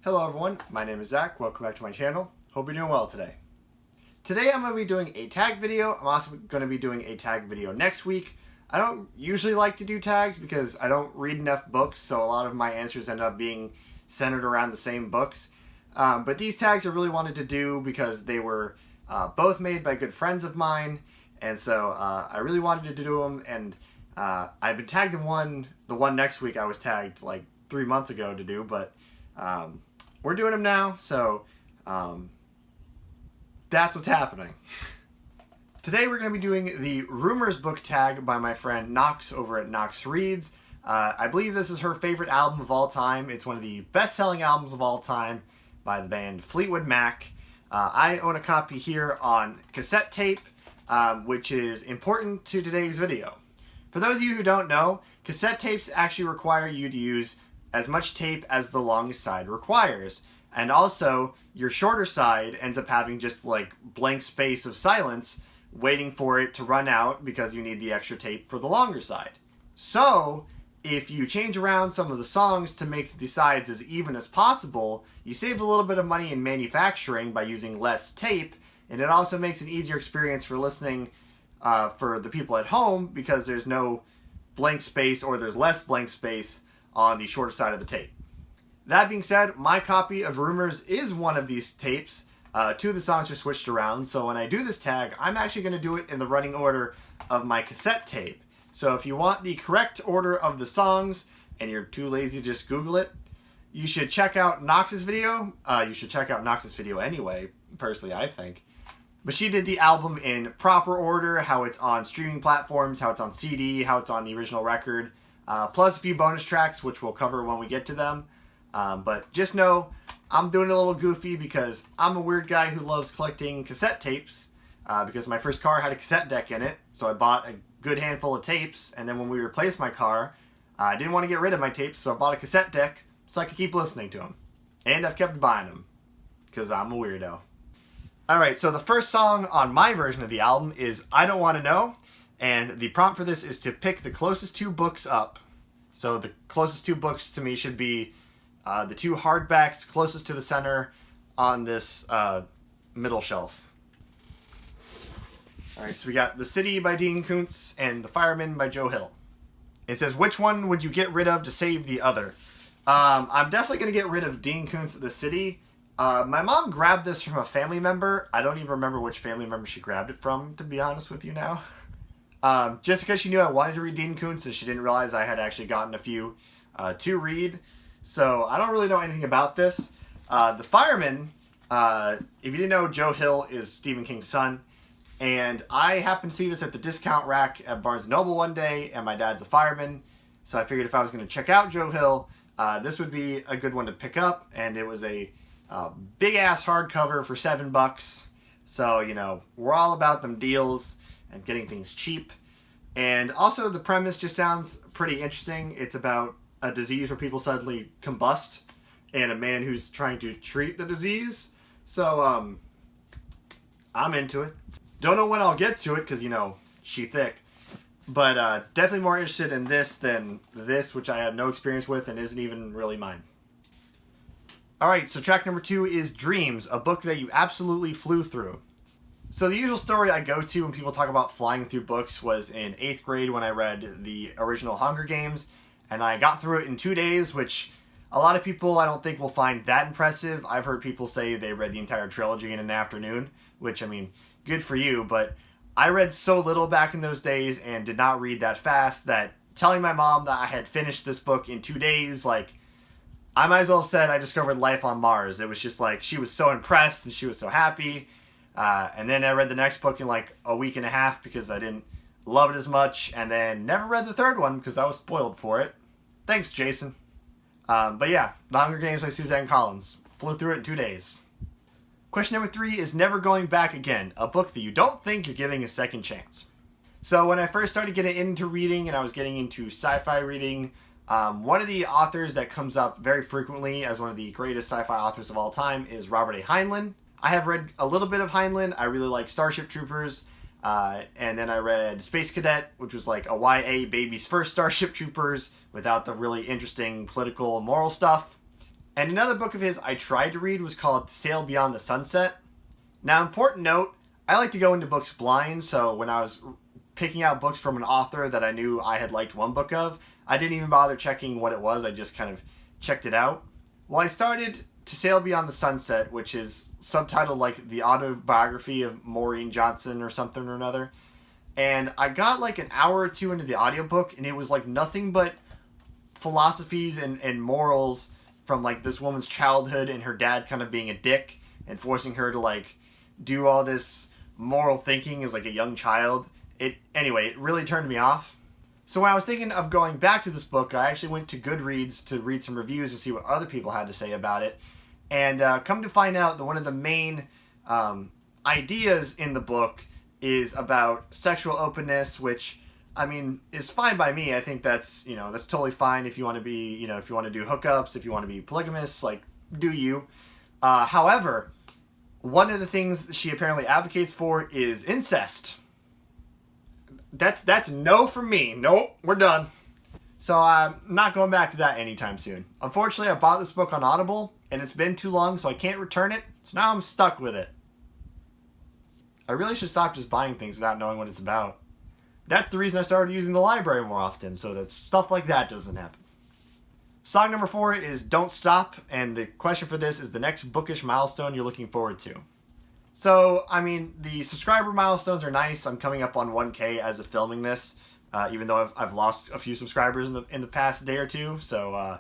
Hello everyone, my name is Zach, welcome back to my channel. Hope you're doing well today. Today I'm going to be doing a tag video. I'm also going to be doing a tag video next week. I don't usually like to do tags because I don't read enough books, so a lot of my answers end up being centered around the same books. But these tags I really wanted to do because they were both made by good friends of mine, and so I really wanted to do them, and I've been tagged in the one next week I was tagged like 3 months ago to do, but we're doing them now, so that's what's happening. Today we're going to be doing the Rumours Book Tag by my friend Nox over at Nox Reads. I believe this is her favorite album of all time. It's one of the best-selling albums of all time by the band Fleetwood Mac. I own a copy here on cassette tape, which is important to today's video. For those of you who don't know, cassette tapes actually require you to use as much tape as the longest side requires. And also, your shorter side ends up having just like blank space of silence waiting for it to run out because you need the extra tape for the longer side. So, if you change around some of the songs to make the sides as even as possible, you save a little bit of money in manufacturing by using less tape, and it also makes an easier experience for listening for the people at home because there's no blank space, or there's less blank space on the shorter side of the tape. That being said, my copy of Rumours is one of these tapes. Two of the songs are switched around, so when I do this tag, I'm actually going to do it in the running order of my cassette tape. So if you want the correct order of the songs, and you're too lazy to just Google it, you should check out Nox's video. You should check out Nox's video anyway, personally, I think. But she did the album in proper order, how it's on streaming platforms, how it's on CD, how it's on the original record, plus a few bonus tracks, which we'll cover when we get to them. But just know, I'm doing a little goofy because I'm a weird guy who loves collecting cassette tapes, because my first car had a cassette deck in it, so I bought a good handful of tapes, and then when we replaced my car, I didn't want to get rid of my tapes, so I bought a cassette deck so I could keep listening to them. And I've kept buying them, because I'm a weirdo. Alright, so the first song on my version of the album is I Don't Want to Know, and the prompt for this is to pick the closest two books up. So the closest two books to me should be the two hardbacks closest to the center on this middle shelf. Alright, so we got The City by Dean Koontz and The Fireman by Joe Hill. It says, which one would you get rid of to save the other? I'm definitely going to get rid of Dean Koontz' The City. My mom grabbed this from a family member. I don't even remember which family member she grabbed it from, to be honest with you now. Just because she knew I wanted to read Dean Koontz, and she didn't realize I had actually gotten a few to read. So I don't really know anything about this. The Fireman, if you didn't know, Joe Hill is Stephen King's son. And I happened to see this at the discount rack at Barnes & Noble one day, and my dad's a fireman. So I figured if I was going to check out Joe Hill, this would be a good one to pick up. And it was a big-ass hardcover for $7. So, you know, we're all about them deals and getting things cheap. And also the premise just sounds pretty interesting. It's about a disease where people suddenly combust and a man who's trying to treat the disease. So, I'm into it. Don't know when I'll get to it because, you know, she thick. But definitely more interested in this than this, which I have no experience with and isn't even really mine. Alright, so track number 2 is Dreams, a book that you absolutely flew through. So the usual story I go to when people talk about flying through books was in 8th grade when I read the original Hunger Games, and I got through it in 2 days, which a lot of people I don't think will find that impressive. I've heard people say they read the entire trilogy in an afternoon, which, I mean, good for you, but I read so little back in those days and did not read that fast that telling my mom that I had finished this book in 2 days, like, I might as well have said I discovered life on Mars. It was just like, she was so impressed and she was so happy. And then I read the next book in like a week and a half because I didn't love it as much. And then never read the third one because I was spoiled for it. Thanks, Jason. But yeah, The Hunger Games by Suzanne Collins. Flew through it in 2 days. Question number 3 is Never Going Back Again, a book that you don't think you're giving a second chance. So when I first started getting into reading and I was getting into sci-fi reading, one of the authors that comes up very frequently as one of the greatest sci-fi authors of all time is Robert A. Heinlein. I have read a little bit of Heinlein. I really like Starship Troopers. And then I read Space Cadet, which was like a YA baby's first Starship Troopers without the really interesting political and moral stuff. And another book of his I tried to read was called Sail Beyond the Sunset. Now, important note, I like to go into books blind, so when I was picking out books from an author that I knew I had liked one book of, I didn't even bother checking what it was, I just kind of checked it out. Well, I started To Sail Beyond the Sunset, which is subtitled like The Autobiography of Maureen Johnson or something or another. And I got like an hour or two into the audiobook, and it was like nothing but philosophies and morals from like this woman's childhood and her dad kind of being a dick and forcing her to like do all this moral thinking as like a young child. It really turned me off. So when I was thinking of going back to this book, I actually went to Goodreads to read some reviews to see what other people had to say about it. And come to find out that one of the main ideas in the book is about sexual openness, which, I mean, is fine by me. I think that's totally fine if you want to be, if you want to do hookups, if you want to be polygamous, like, do you. However, one of the things she apparently advocates for is incest. That's no from me. Nope, we're done. So I'm not going back to that anytime soon. Unfortunately, I bought this book on Audible, and it's been too long, so I can't return it. So now I'm stuck with it. I really should stop just buying things without knowing what it's about. That's the reason I started using the library more often, so that stuff like that doesn't happen. Song number 4 is Don't Stop, and the question for this is the next bookish milestone you're looking forward to. So, I mean, the subscriber milestones are nice. I'm coming up on 1K as of filming this, even though I've lost a few subscribers in the past day or two, so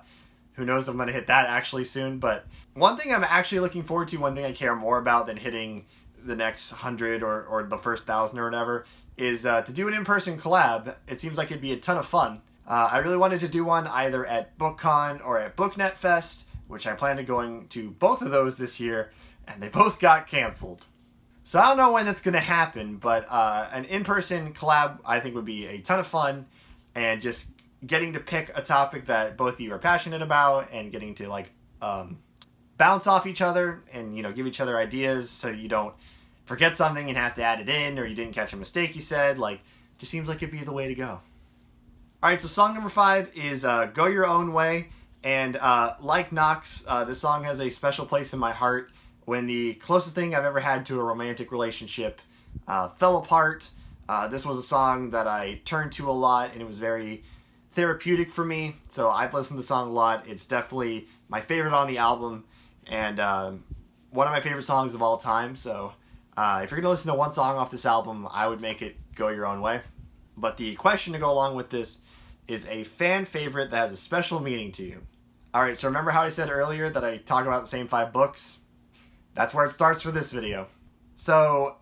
who knows if I'm going to hit that actually soon. But one thing I'm actually looking forward to, one thing I care more about than hitting the next 100 or the first 1,000 or whatever, is to do an in-person collab. It seems like it'd be a ton of fun. I really wanted to do one either at BookCon or at BookNet Fest, which I plan to going to both of those this year, and they both got canceled. So I don't know when that's going to happen, but an in-person collab I think would be a ton of fun, and just getting to pick a topic that both of you are passionate about and getting to like bounce off each other and give each other ideas so you don't forget something and have to add it in, or you didn't catch a mistake you said. Like, just seems like it'd be the way to go. Alright, so song number 5 is Go Your Own Way, and like Nox, this song has a special place in my heart. When the closest thing I've ever had to a romantic relationship fell apart, this was a song that I turned to a lot, and it was very therapeutic for me, so I've listened to the song a lot. It's definitely my favorite on the album, and one of my favorite songs of all time, so if you're going to listen to one song off this album, I would make it Go Your Own Way. But the question to go along with this is a fan favorite that has a special meaning to you. Alright, so remember how I said earlier that I talk about the same 5 books? That's where it starts for this video. So,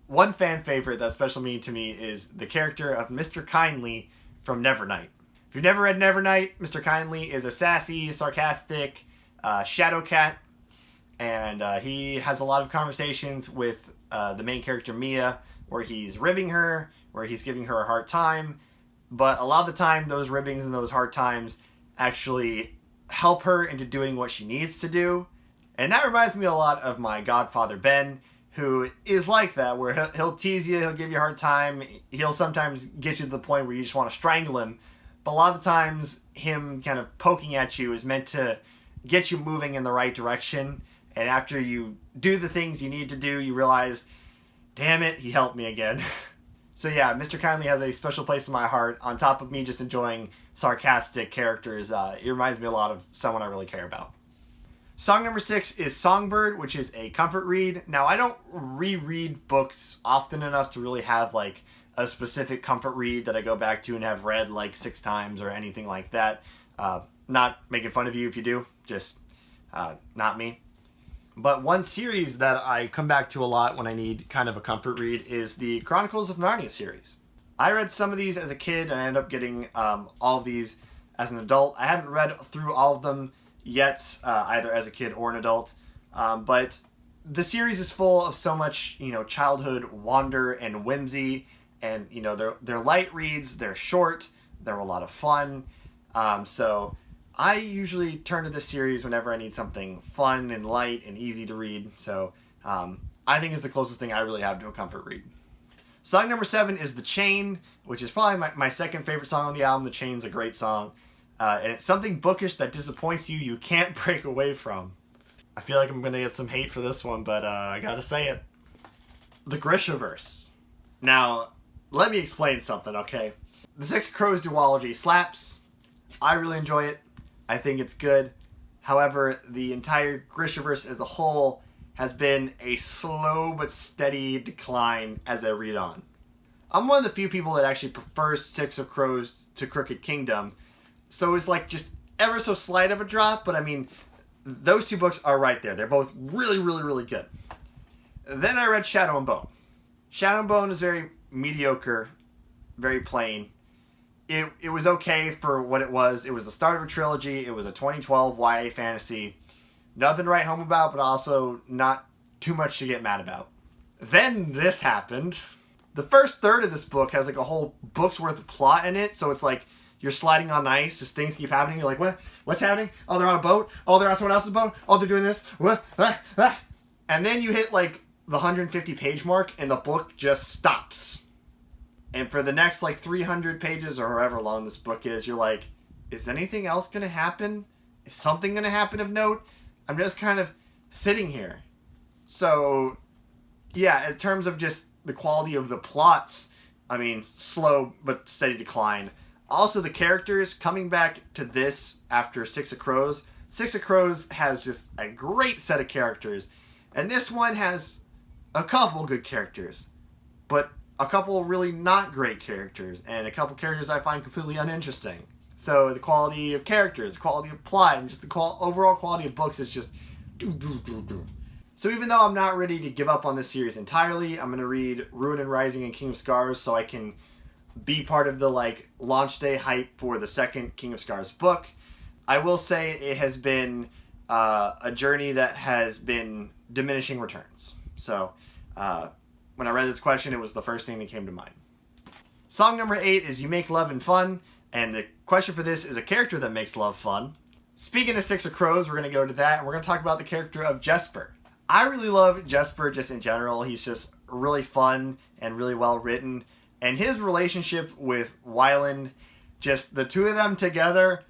one fan favorite that's special meaning to me is the character of Mr. Kindly from Nevernight. If you've never read Nevernight, Mr. Kindly is a sassy, sarcastic shadow cat, and he has a lot of conversations with the main character Mia, where he's ribbing her, where he's giving her a hard time, but a lot of the time those ribbings and those hard times actually help her into doing what she needs to do. And that reminds me a lot of my godfather Ben, who is like that, where he'll tease you, he'll give you a hard time, he'll sometimes get you to the point where you just want to strangle him, but a lot of the times him kind of poking at you is meant to get you moving in the right direction, and after you do the things you need to do, you realize, damn it, he helped me again. So yeah, Mr. Kindly has a special place in my heart. On top of me just enjoying sarcastic characters, it reminds me a lot of someone I really care about. Song number 6 is Songbird, which is a comfort read. Now, I don't reread books often enough to really have like a specific comfort read that I go back to and have read like 6 times or anything like that. Not making fun of you if you do, just not me. But one series that I come back to a lot when I need kind of a comfort read is the Chronicles of Narnia series. I read some of these as a kid, and I ended up getting all of these as an adult. I haven't read through all of them yet, either as a kid or an adult. But the series is full of so much, childhood wonder and whimsy, and they're light reads, they're short, they're a lot of fun. So I usually turn to this series whenever I need something fun and light and easy to read. So I think it's the closest thing I really have to a comfort read. Song number 7 is The Chain, which is probably my second favorite song on the album. The Chain's a great song. And it's something bookish that disappoints you, you can't break away from. I feel like I'm going to get some hate for this one, but I gotta say it. The Grishaverse. Now, let me explain something, okay? The Six of Crows duology slaps. I really enjoy it. I think it's good. However, the entire Grishaverse as a whole has been a slow but steady decline as I read on. I'm one of the few people that actually prefers Six of Crows to Crooked Kingdom, so it's like just ever so slight of a drop, but I mean, those two books are right there. They're both really, really, really good. Then I read Shadow and Bone. Shadow and Bone is very mediocre, very plain. It was okay for what it was. It was the start of a trilogy. It was a 2012 YA fantasy. Nothing to write home about, but also not too much to get mad about. Then this happened. The first third of this book has like a whole book's worth of plot in it, so it's like you're sliding on ice, just things keep happening. You're like, what? What's happening? Oh, they're on a boat. Oh, they're on someone else's boat. Oh, they're doing this. What? Ah, ah. And then you hit like the 150 page mark and the book just stops. And for the next like 300 pages or however long this book is, you're like, is anything else going to happen? Is something going to happen of note? I'm just kind of sitting here. So, yeah, in terms of just the quality of the plots, I mean, slow but steady decline. Also, the characters, coming back to this after Six of Crows. Six of Crows has just a great set of characters. And this one has a couple good characters. But a couple really not great characters. And a couple characters I find completely uninteresting. So the quality of characters, the quality of plot, and just the overall quality of books is just do. So even though I'm not ready to give up on this series entirely, I'm going to read Ruin and Rising and King of Scars so I can be part of the like launch day hype for the second King of Scars book. I will say it has been a journey that has been diminishing returns. So when I read this question, it was the first thing that came to mind. Song number 8 is You Make Love and Fun, and the question for this is a character that makes love fun. Speaking of Six of Crows, we're going to go to that, and we're going to talk about the character of Jesper. I really love Jesper just in general. He's just really fun and really well written. And his relationship with Wyland, just the two of them together,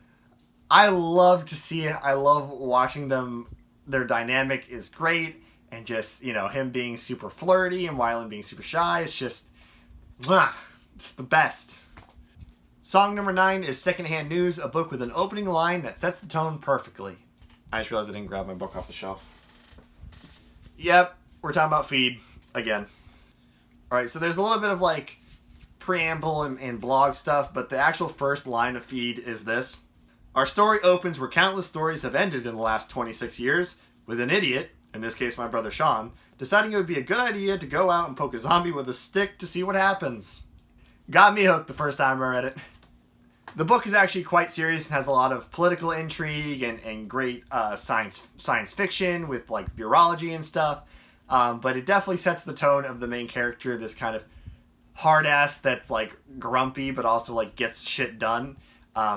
I love to see it. I love watching them. Their dynamic is great. And just, you know, him being super flirty and Wyland being super shy. It's just the best. Song number 9 is Secondhand News, a book with an opening line that sets the tone perfectly. I just realized I didn't grab my book off the shelf. Yep, we're talking about Feed again. Alright, so there's a little bit of like preamble and blog stuff, but the actual first line of Feed is this. Our story opens where countless stories have ended in the last 26 years, with an idiot, in this case my brother Sean, deciding it would be a good idea to go out and poke a zombie with a stick to see what happens. Got me hooked the first time I read it. The book is actually quite serious and has a lot of political intrigue and great science fiction with like virology and stuff. But it definitely sets the tone of the main character, this kind of hard ass that's like grumpy but also like gets shit done.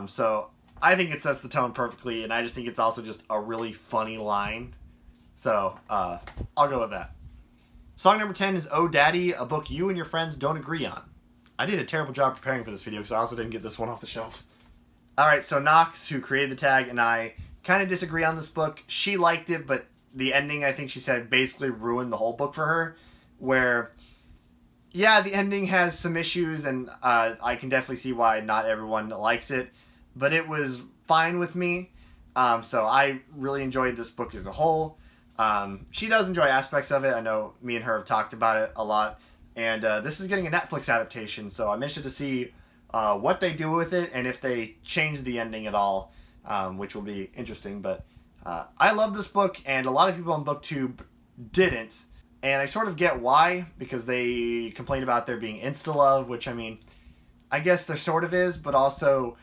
So I think it sets the tone perfectly, and I just think it's also just a really funny line. So I'll go with that. Song number 10 is Oh Daddy, a book you and your friends don't agree on. I did a terrible job preparing for this video because I also didn't get this one off the shelf. Alright, so Nox, who created the tag, and I kind of disagree on this book. She liked it, but the ending, I think she said, basically ruined the whole book for her. Where, yeah, the ending has some issues, and I can definitely see why not everyone likes it. But it was fine with me. So I really enjoyed this book as a whole. She does enjoy aspects of it. I know me and her have talked about it a lot. And this is getting a Netflix adaptation, so I'm interested to see what they do with it and if they change the ending at all, which will be interesting. But I love this book, and a lot of people on BookTube didn't. And I sort of get why, because they complain about there being insta-love, which, I mean, I guess there sort of is, but also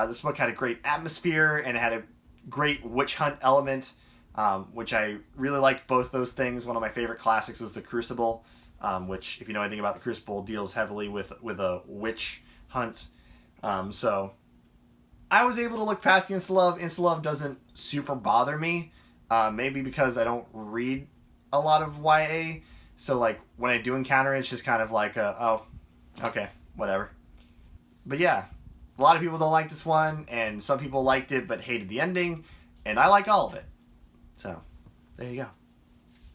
this book had a great atmosphere and it had a great witch hunt element, which I really liked both those things. One of my favorite classics is The Crucible. Which, if you know anything about The Crucible, deals heavily with a witch hunt. So I was able to look past the insta-love. Insta-love doesn't super bother me. Maybe because I don't read a lot of YA. So, like, when I do encounter it, it's just kind of like, oh, okay, whatever. But yeah, A lot of people don't like this one, and some people liked it but hated the ending, and I like all of it. So, there you go.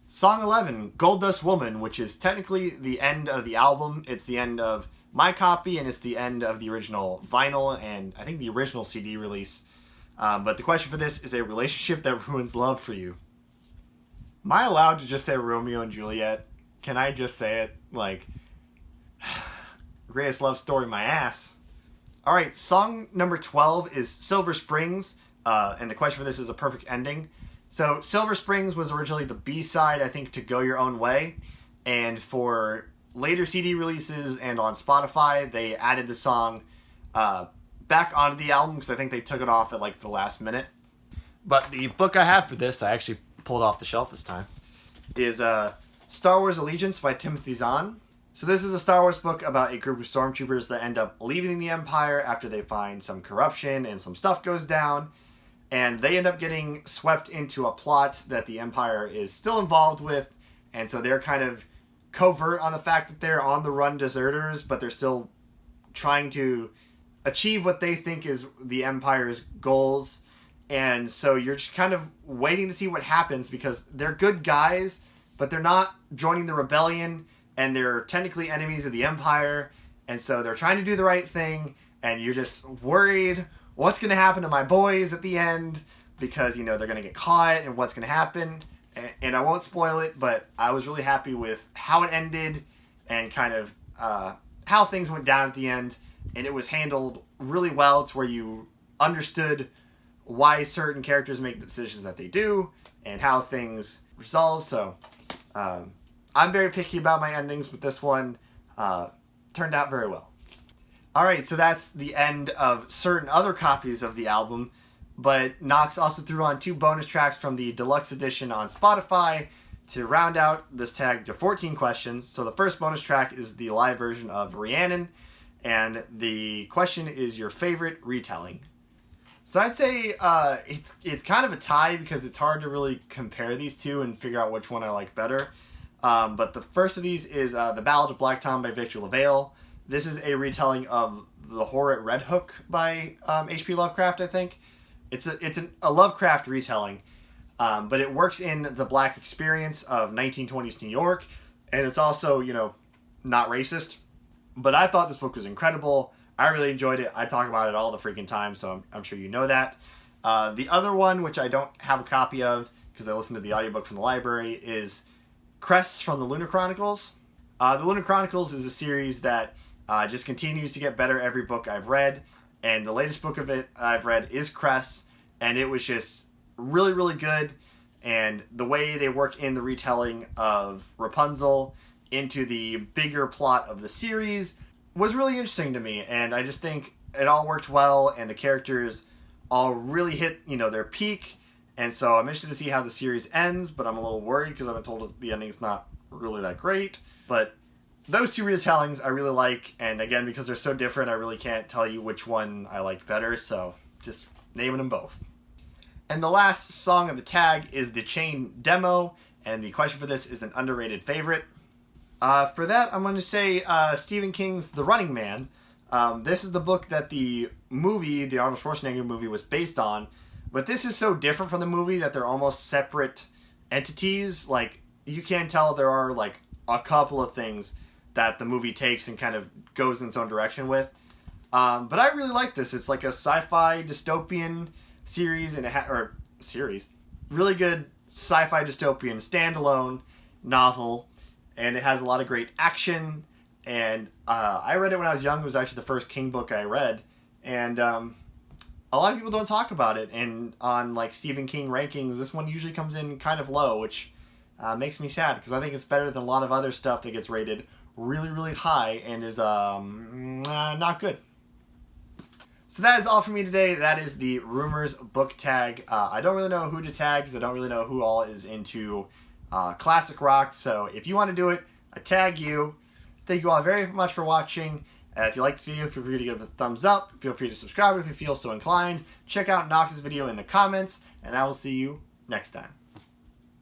Song 11, Gold Dust Woman, which is technically the end of the album. It's the end of my copy, and it's the end of the original vinyl, and I think the original CD release. But the question for this is a relationship that ruins love for you. Am I allowed to just say Romeo and Juliet? Can I just say it? Like, greatest love story, my ass. Alright, song number 12 is Silver Springs, and the question for this is a perfect ending. So, Silver Springs was originally the B-side, I think, to Go Your Own Way, and for later CD releases and on Spotify, they added the song back onto the album, because I think they took it off at, like, the last minute. But the book I have for this, I actually pulled off the shelf this time, is Star Wars Allegiance by Timothy Zahn. So this is a Star Wars book about a group of stormtroopers that end up leaving the Empire after they find some corruption and some stuff goes down, and they end up getting swept into a plot that the Empire is still involved with, and so they're kind of covert on the fact that they're on the run deserters, but they're still trying to achieve what they think is the Empire's goals. And so you're just kind of waiting to see what happens, because they're good guys, but they're not joining the rebellion, and they're technically enemies of the Empire, and so they're trying to do the right thing, and you're just worried what's going to happen to my boys at the end, because, you know, they're going to get caught, and what's going to happen. And I won't spoil it, but I was really happy with how it ended, and kind of how things went down at the end, and it was handled really well to where you understood why certain characters make the decisions that they do, and how things resolve. So, I'm very picky about my endings, but this one turned out very well. Alright, so that's the end of certain other copies of the album, but Nox also threw on 2 bonus tracks from the deluxe edition on Spotify to round out this tag to 14 questions. So the first bonus track is the live version of Rhiannon, and the question is your favorite retelling. So I'd say it's kind of a tie, because it's hard to really compare these two and figure out which one I like better. But the first of these is The Ballad of Black Tom by Victor LaValle. This is a retelling of The Horror at Red Hook by H.P. Lovecraft, I think. It's a Lovecraft retelling, but it works in the black experience of 1920s New York, and it's also, you know, not racist. But I thought this book was incredible. I really enjoyed it. I talk about it all the freaking time, so I'm sure you know that. The other one, which I don't have a copy of because I listened to the audiobook from the library, is Crests from the Lunar Chronicles. The Lunar Chronicles is a series that just continues to get better every book I've read, and the latest book of it I've read is Crests, and it was just really, really good. And the way they work in the retelling of Rapunzel into the bigger plot of the series was really interesting to me, and I just think it all worked well, and the characters all really hit, you know, their peak, and so I'm interested to see how the series ends, but I'm a little worried because I've been told the ending's not really that great. But those 2 retellings I really like, and again, because they're so different, I really can't tell you which one I liked better, so just naming them both. And the last song of the tag is the Chain Demo, and the question for this is an underrated favorite. For that, I'm going to say Stephen King's The Running Man. This is the book that the movie, the Arnold Schwarzenegger movie, was based on. But this is so different from the movie that they're almost separate entities. Like, you can tell there are, like, a couple of things that the movie takes and kind of goes in its own direction with. But I really like this. It's like a sci-fi dystopian series, and really good sci-fi dystopian standalone novel. And it has a lot of great action, and I read it when I was young. It was actually the first King book I read, and a lot of people don't talk about it, and on, like, Stephen King rankings, this one usually comes in kind of low, which makes me sad, because I think it's better than a lot of other stuff that gets rated really, really high and is not good. So that is all for me today. That is the Rumours Book Tag. I don't really know who to tag, because I don't really know who all is into classic rock, so if you want to do it, I tag you. Thank you all very much for watching. If you like this video, feel free to give it a thumbs up. Feel free to subscribe if you feel so inclined. Check out Nox's video in the comments, and I will see you next time.